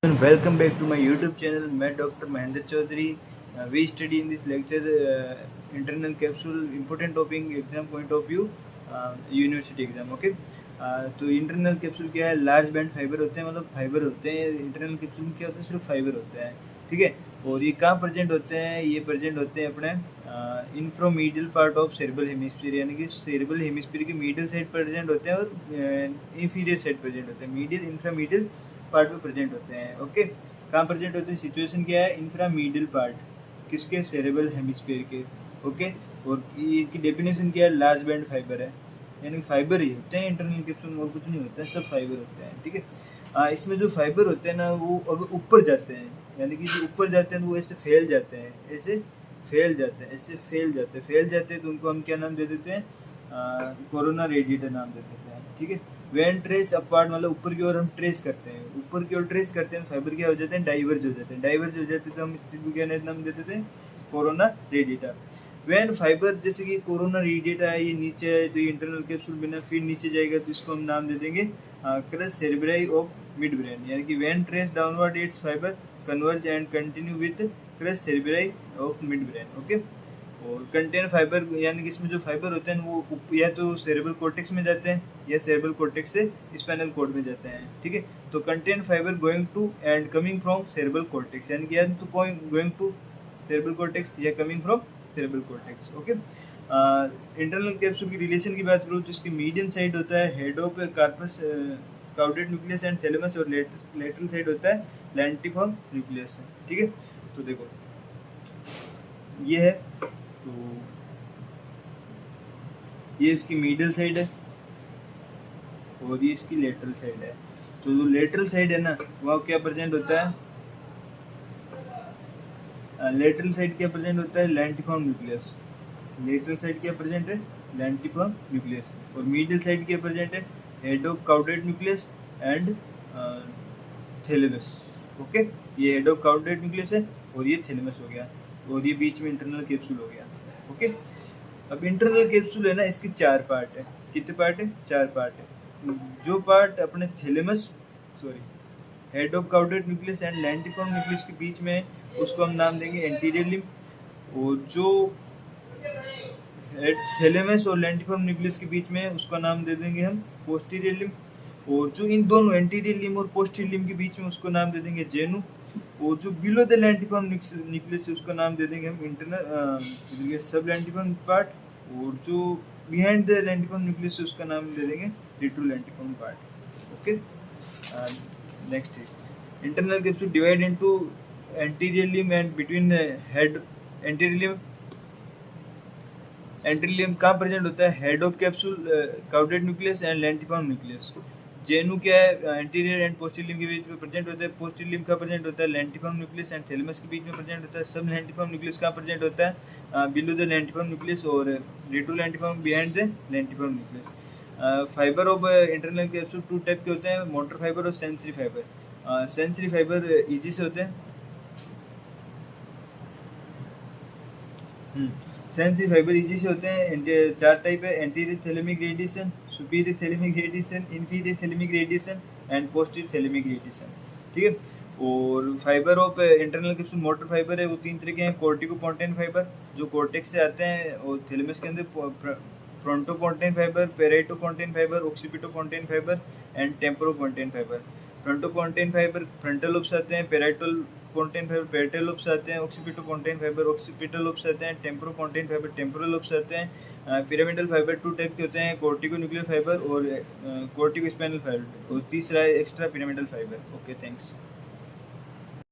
Welcome back to my YouTube channel. मैं doctor Mahendra Chaudhary. We study in this lecture internal capsule important topic exam point of view university exam. Okay, तो internal capsule क्या है? Large band fibre होते हैं, मतलब fibre होते हैं. Internal capsule में क्या होता है? सिर्फ फाइबर होते हैं. ठीक है. और ये कहाँ प्रेजेंट होते हैं? ये प्रेजेंट होते हैं अपने इंफ्रामीडियल पार्ट ऑफ सेरेब्रल हेमिस्फीयर, यानी कि सेरेब्रल हेमिस्फीयर की मीडियल साइड प्रेजेंट होते हैं और इंफीरियर साइड प्रेजेंट होते हैं. मीडियल इंफ्रामीडियल पार्ट में प्रेजेंट होते हैं. ओके, कहाँ प्रेजेंट होते हैं? सिचुएशन क्या है? इंफ्रामीडियल पार्ट किसके? सेरेब्रल हेमिस्फीयर के. ओके, और इनकी डेफिनेशन क्या है? लार्ज बैंड फाइबर है, यानी फाइबर ही होते हैं इंटरनल कैप्सूल में, और कुछ नहीं होता है, सब फाइबर होते हैं. ठीक है. इसमें जो फाइबर होते हैं ना, वो अगर ऊपर जाते हैं, यानी कि जो ऊपर जाते हैं वो ऐसे फैल जाते हैं, ऐसे फैल जाते हैं, ऐसे फैल जाते हैं, तो उनको हम क्या नाम दे देते हैं? कोरोना रेडिएटर नाम दे देते हैं. ठीक है. वेन ट्रेस अपवार्ड, मतलब ऊपर की ओर हम ट्रेस करते हैं, ऊपर की ओर ट्रेस करते हैं, फाइबर क्या हो जाते हैं? डाइवर्ज हो जाते हैं. डाइवर्ज हो जाते हैं तो हम इस चीज को क्या नाम दे देते हैं? Corona radiator. वेन फाइबर, जैसे कि कोरोना रेडिएटर है, ये नीचे है, तो ये इंटरनल कैप्सूल बिना फिर नीचे जाएगा, तो इसको हम नाम दे देंगे cross cerebri of mid brain, यानी कि when trace downward it's fibre converge and continue with cross cerebri of mid brain. Okay. और कंटेन फाइबर, यानी कि इसमें जो फाइबर होते हैं वो या तो सेरेब्रल कॉर्टेक्स में जाते हैं या सेरेब्रल कॉर्टेक्स से स्पाइनल कॉर्ड में जाते हैं. ठीक है. तो contain fiber going to and coming from cerebral cortex, यानी कि या तो गोइंग टू सेरेब्रल कॉर्टेक्स या coming from cerebral cortex. Okay. Internal capsule की रिलेशन की बात करूँ तो इसकी मीडियन साइड होता है head of corpus caudate nucleus and thalamus, और लेटरल साइड होता है लैंटिफॉर्म न्यूक्लियस. ठीक है. तो देखो ये है, तो ये इसकी मिडिल साइड है और ये इसकी लेटरल साइड है. तो जो लेटरल साइड है ना, वहाँ क्या प्रेजेंट होता है? लेटरल साइड क्या प्रेजेंट होता है? लैंटिफॉर्म न्यूक्लियस. लेटरल साइड क्या प्रेजेंट है? लैंटिफॉर्म न्यूक्लियस. और मिडिल साइड क्या प्रेजेंट है? Head of caudate nucleus and thalamus. Okay, ये हेड ऑफ काउडेड न्यूक्लियस है और ये थैलेमस हो गया, और ये बीच में इंटरनल कैप्सूल हो गया. ओके. अब इंटरनल कैप्सूल है ना, इसके 4 पार्ट है. कितने पार्ट है? 4 पार्ट है. जो पार्ट अपने thalamus, sorry, head of caudate nucleus and lentiform nucleus के बीच में, उसको हम नाम देंगे एंटीरियर लिम्ब. और जो थैलेमस और लैंटिफॉर्म न्यूक्लियस के बीच में, उसका नाम दे देंगे हम पोस्टीरियर लिम्ब. और जो इन दोनों एंटीरियर लिम्ब और पोस्टीरियर लिम्ब के बीच में, उसको नाम दे देंगे जेनु. और जो बिलो द लैंटिफॉर्म न्यूक्लियस है, उसका नाम दे देंगे हम इंटरनल सब लैंटिफॉर्म पार्ट. और जो बिहाइंड द लैंटिफॉर्म न्यूक्लियस है, उसका नाम दे देंगे retro lentiform part. Okay. Next है internal capsule divide into anterior limb and between head. Anterior limb कहाँ प्रेजेंट होता है? Head of capsule caudate nucleus and lentiform nucleus. Genu क्या है? एंटीरियर एंड पोस्टीरियर लिम्ब के बीच में प्रेजेंट होता है. पोस्टीरियर लिम्ब का प्रेजेंट होता है लैंटिफॉर्म न्यूक्लियस एंड थैलेमस के बीच में प्रेजेंट होता है. सब लैंटिफॉर्म न्यूक्लियस कहाँ प्रेजेंट होता है? बिलो द लैंटिफॉर्म न्यूक्लियस, और retro lentiform behind the lentiform nucleus. Fiber of internal capsule 2 type के होते हैं, मोटर फाइबर और sensory fiber. Sensory fiber easy से होते हैं. सेंसरी फाइबर इजी से होते हैं. 4 टाइप है: anterior thalamic radiation, superior thalamic radiation, inferior thalamic radiation and posterior thalamic radiation. ठीक है. और fibre of internal capsule motor fibre है, वो 3 तरह के हैं. कोर्टिकोपोंटेन फाइबर जो कोर्टेक्स से आते हैं, और थैलेमस के अंदर frontopontine fiber, parietopontine fiber, occipitopontine fiber and temporopontine fiber. Frontopontine fiber frontal lobe से आते हैं, पेराइटोपोंटेन फाइबर पेराइटल लोब से आते हैं, ऑक्सीपिटोपोंटेन फाइबर ऑक्सीपिटल लोब से आते हैं, टेम्पोरोपोंटेन फाइबर टेम्पोरल लोब से आते हैं. पिरामिडल फाइबर 2 टाइप के होते हैं: कोर्टिको न्यूक्लियर फाइबर और कोर्टिको स्पाइनल फाइबर. और तीसरा है extra pyramidal fibre. Okay, thanks.